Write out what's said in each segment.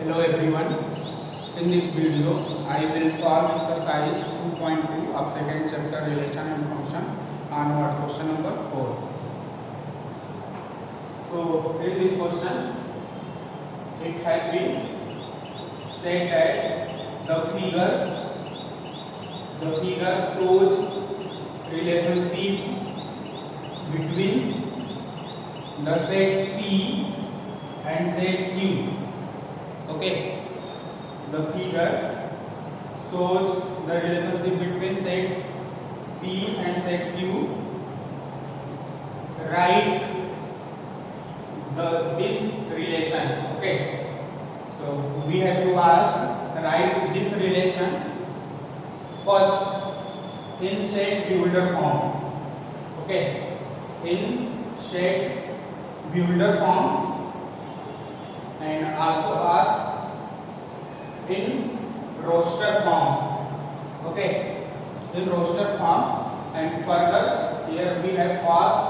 Hello everyone. In this video, I will solve exercise 2.2 of second chapter relation and function on what question number 4. So in this question, it has been said that the figure shows relationship between the set P and set Q. Okay, the figure shows the relationship between set P and set Q. Write this relation. Okay, so we have to write this relation first in set Builder form. Okay, in set Builder form, and also in roster form. Okay, in roster form, and further here we have asked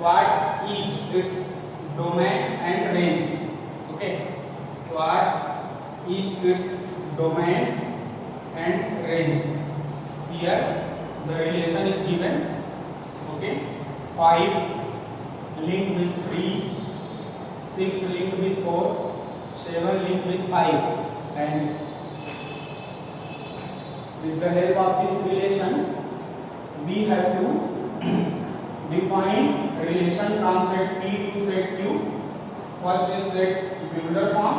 what is its domain and range. Okay, what is its domain and range. Here the relation is given. Okay, 5 linked with 3, 6 linked with 4, 7 linked with 5, and with the help of this relation we have to define relation from set P to set Q. First is set Builder form,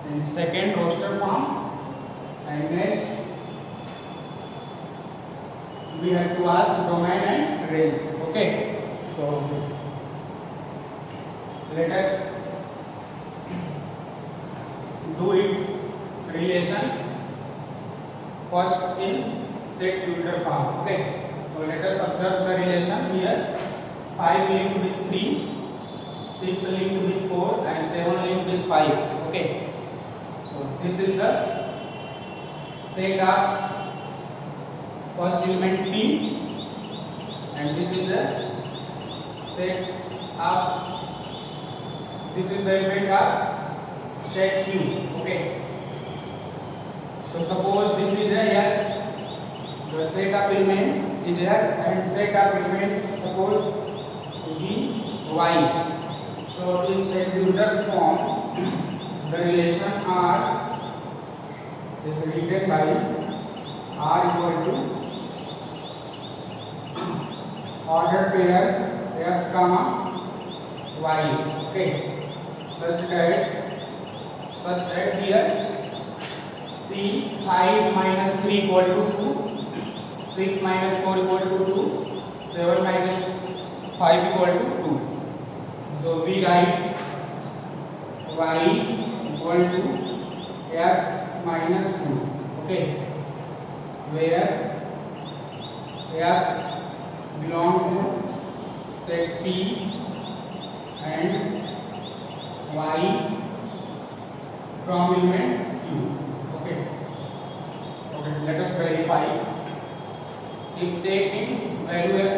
and second roster form, and next we have to ask domain and range. Okay, so let us do it relation first in set Builder form. Okay, so let us observe the relation here. 5 linked with 3, 6 linked with 4, and 7 linked with 5. Okay, so this is the set of first element P, and this is a set of the element of set Q. Okay, so suppose this is a X, the set of element is X, and set of element suppose to be Y. So in set Builder form, the relation R is written by R equal to ordered pair X comma Y. Okay, such that here C 5 minus 3 equal to 2, 6 minus 4 equal to 2, 7 minus 5 equal to 2. So we write Y equal to X minus 2. Okay, where X belong to set P and Y from element Q. Okay, let us verify. If taking value X,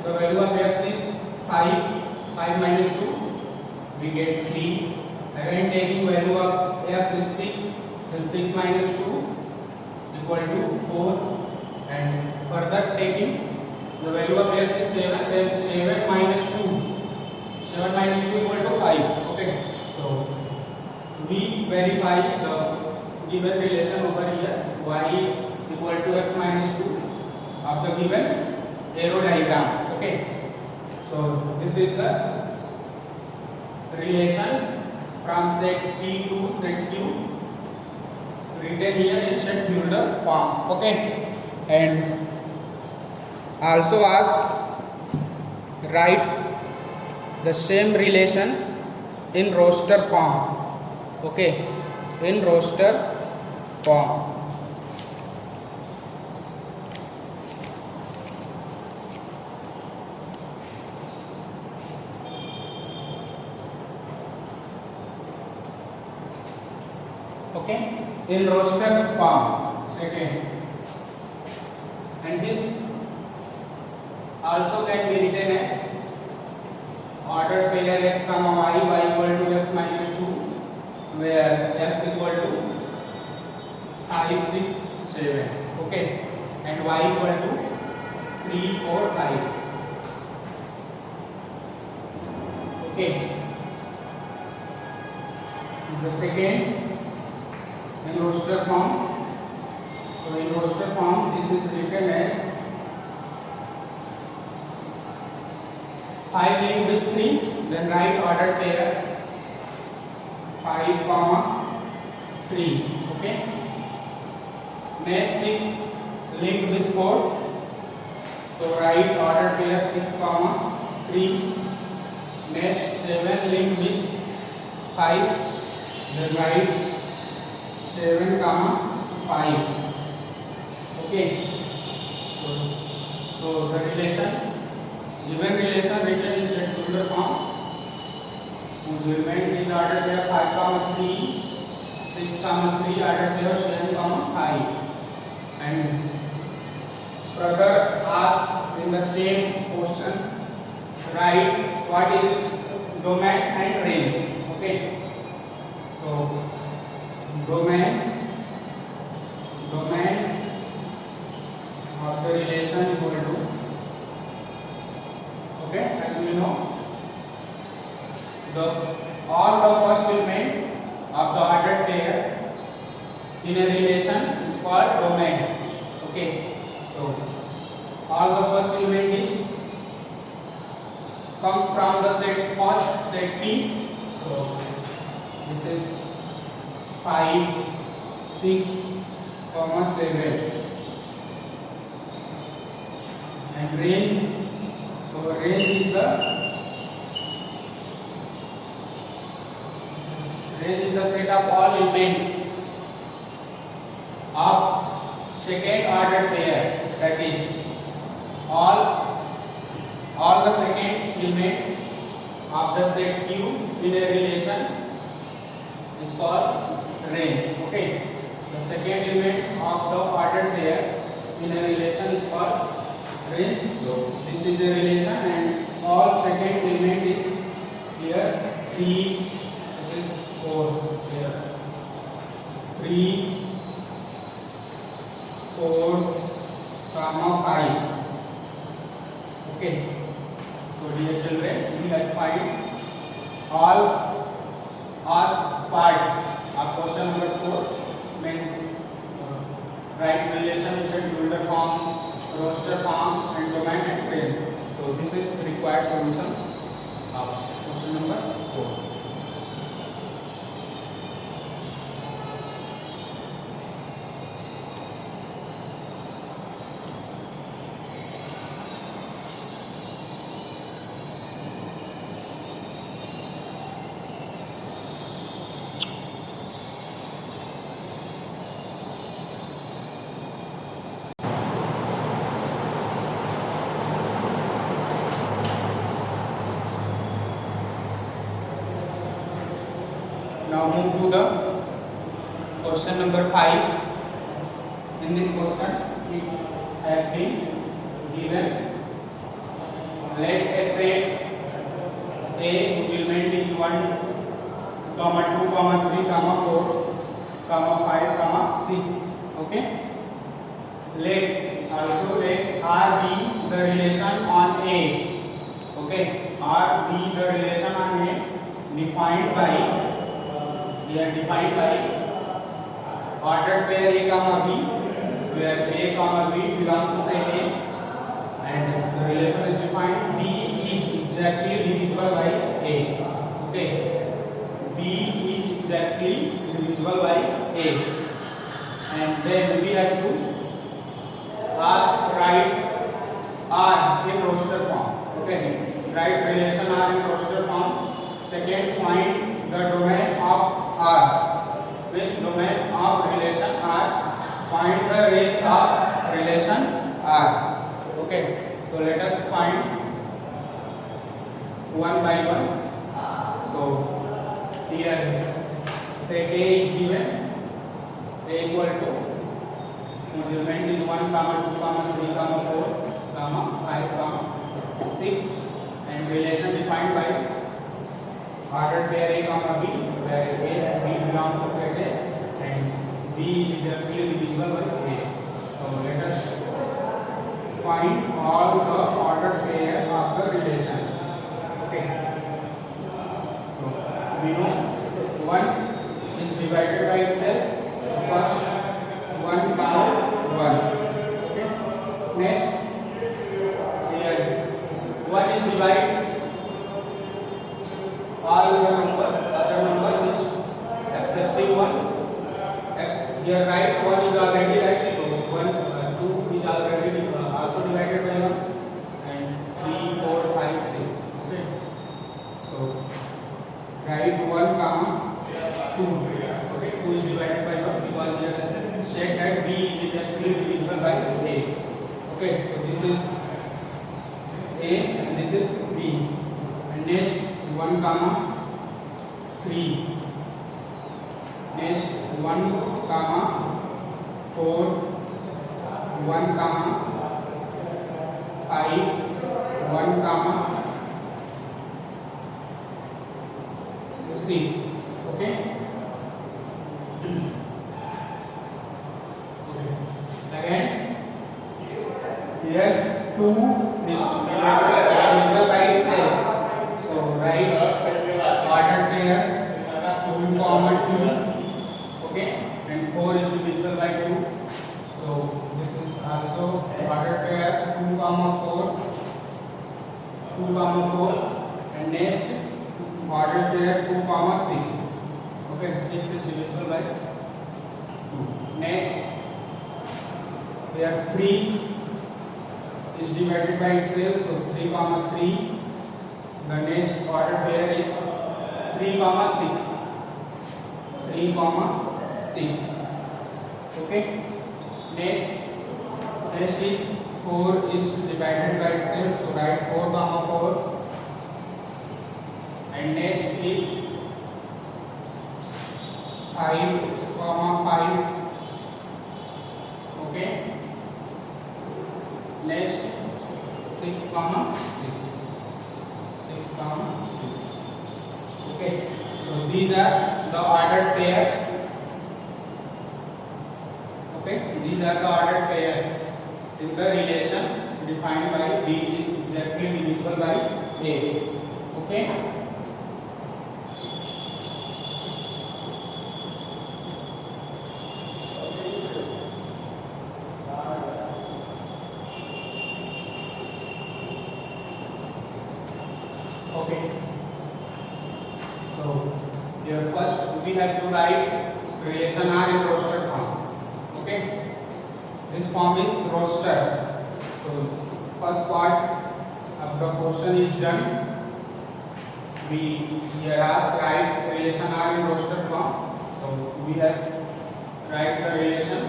the value of X is 5 minus 2, we get 3. Again taking value of X is 6, then 6 minus 2 equal to 4, and further taking the value of X is 7, then 7 minus 2 equal to 5. Okay, so we verify the given relation over here, Y equal to X minus 2 of the given arrow diagram. Okay, so this is the relation from set P to set Q written here in set Builder form. Okay, and also write the same relation in roster form. Okay, in roster form. Okay, in roster form. Second, and this also can be written as ordered pair x comma y, y equal to x minus 2, where x equal to 5, 6, 7. Okay, and y equal to 3, 4, 5. Okay, the second in roster form. So in roster form, this is written as 5 linked with 3, then write ordered pair 5, 3. Okay. Next 6 linked with 4. So write ordered pair 6, 3. Next 7 linked with 5. Then write 7, 5. Okay. So the relation, given relation written in circular form, whose element is ordered pair 5, 3, 6, 3, ordered pair 7, 5. And further asked in the same question, write what is its domain and range. Okay. So domain of the relation equal to, okay, as we know, all the first element of the ordered pair in a relation is called domain. Okay, so all the first element is comes from the set first set P. So this is 5, 6, 7, and range. So range is the set of all elements of second order pair, that is all the second element of the set Q in a relation is called range. Okay, the second element of the ordered pair in a relation is called range. So this is a relation and all second element is here 3, this is 4 here, 3, 4, 5. Okay, so dear children, we have find all asked part of question number 4, means right relation, scheduler form, roster form, and domain and range. So this is the required solution of question number 4. Now move to the question number 5. In this question, it has been given, let a set A whose element is 1, 2, 3, 4, 5, 6. Okay. Let R be the relation on A. Okay. R be the relation on A defined by ordered pair A, B, where A, B belong to set A, and the relation is defined B is exactly divisible by A. Okay, B is exactly divisible by A, and then we have to write R in roster form. Okay, write relation R in roster form. Second point, the domain of R, which domain of relation R, find the range of relation R. Okay, so let us find one by one. So here set A is given, A equal to, whose element is 1, 2, 3, 4, 5, 6, and relation defined by ordered pair A comma B, where A and B belong to set A and B is exactly divisible by A. So let us find all the ordered pair of the relation. Okay. So we know 1 is divided by itself. So first 1 comma 1. Okay. Next here 1 is divided all the other number is excepting 1. Here right 1 is already right, so 2 is already also divided by 1 and 3, 4, 5, 6. Okay. So write 1 comma 2. Okay, 2 is divided by 1 because we have said that B is exactly divisible by A. Okay, so this is A and this is B. And next 1 comma 3. Next 1 comma 4, 1 comma 5, 1 comma 6. Okay. Again here 2 is divisible by itself. So write ordered pair 2 comma 2. Okay, and 4 is divisible by 2. So this is also ordered pair 2 comma 4, 2 comma 4, and next ordered pair 2 comma 6. Okay, 6 is divisible by 2. Next here 3 is divided by itself, so 3 comma 3. The next ordered pair is 3 comma 6. 3 comma 6. Okay. Next is 4 is divided by itself, so write 4 comma 4. And next is 5 comma 5. Okay. Next 6 comma 6. 6 comma 6. Okay. So these are the ordered pair. Okay, these are the ordered pair in the relation defined by B is exactly divisible by A. Okay. Okay. So here first we have to write relation R in roster form. Okay, this form is roster. So first part of the question is done. We here ask write relation R in roster form. So we have write the relation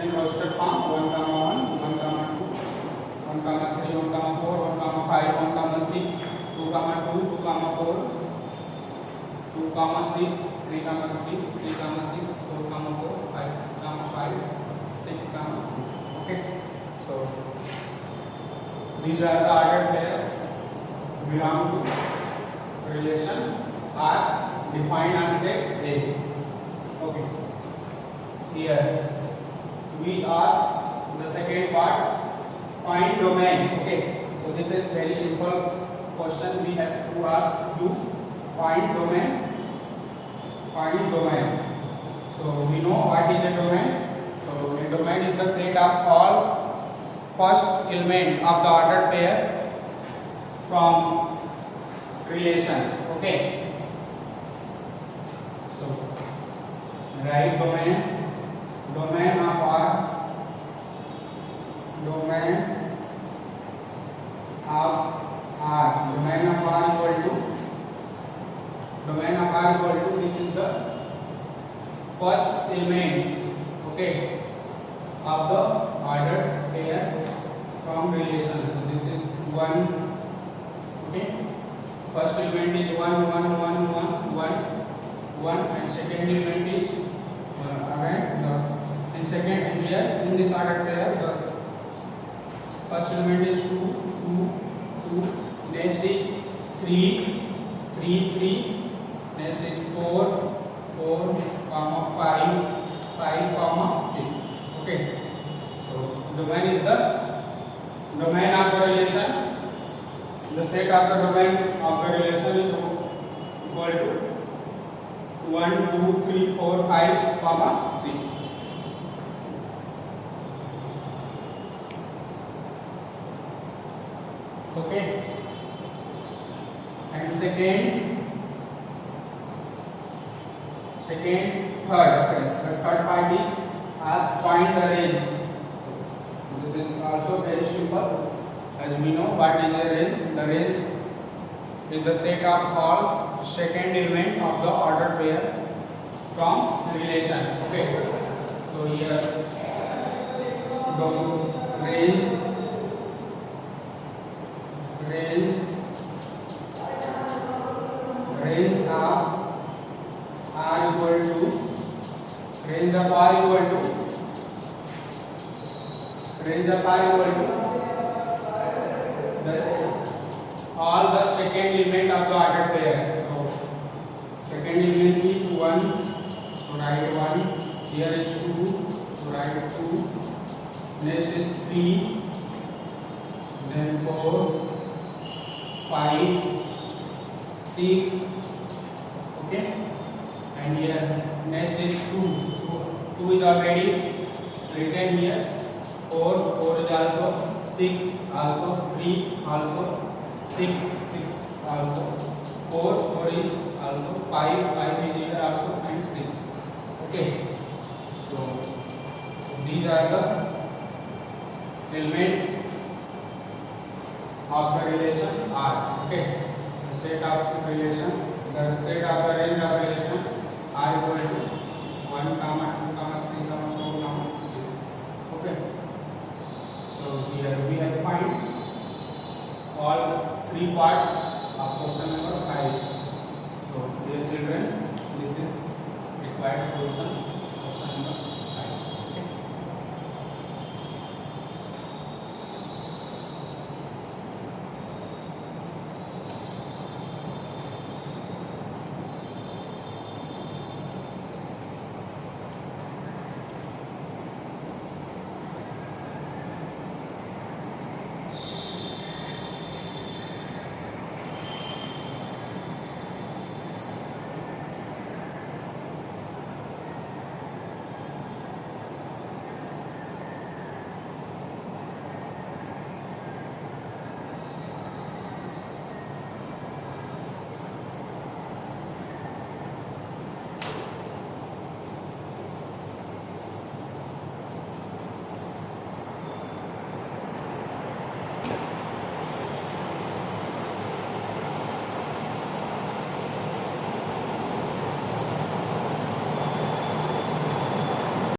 in roster form 1 comma 1, 1 comma 2, 1 comma 3, 1 comma 4, 1 comma 5, 1 comma 6, 2 comma 2, 2 comma 4, 2 comma 6, 3 comma 3, 3 comma 6, 4 comma 4, 5 comma 5, 6 comma 6. Okay. So these are the ordered pair belong to relation R defined on set A. Okay. Here we ask the second part, find domain. Okay. So this is very simple question. We have to ask you find domain. Find domain. So we know what is a domain. So a domain is the set of all first element of the ordered pair from relation. Okay. So write domain. Domain of R. Domain of R. Domain of R equal to. Domain of R equal to, this is the first element. Okay. Of the ordered pair from relation. So this is 1. Okay. First element is 1, 1, 1, 1, 1, and second element is and second here in this ordered pair the first element is 2, 2, 2. Next is 3, 3, 3, domain is the domain of the relation. The set of the domain of the relation is equal to 1 2 3 4 5 comma 6. Okay, and third, okay, the third part is ask find the range. This is also very simple. As we know what is a range. The range is the set of all second element of the ordered pair from relation. Okay, so here the range of R equal to range of R equal to all the second element of the ordered pair. So second element is 1, so write 1. Here is 2, so write 2. Next is 3, then 4, 5, 6. Okay, and here next is 2. So 2 is already written here. 4 is also 6, also 3 also 6 also 4 is also 5 is here also, and 6. Okay, so these are the element of the relation R. Okay, the set of the relation, the set of the range of relation R equal to 1 comma 2 comma 3 comma 4 comma 6. Okay, so here we have find all three parts of question number 5. So dear children, this is required solution.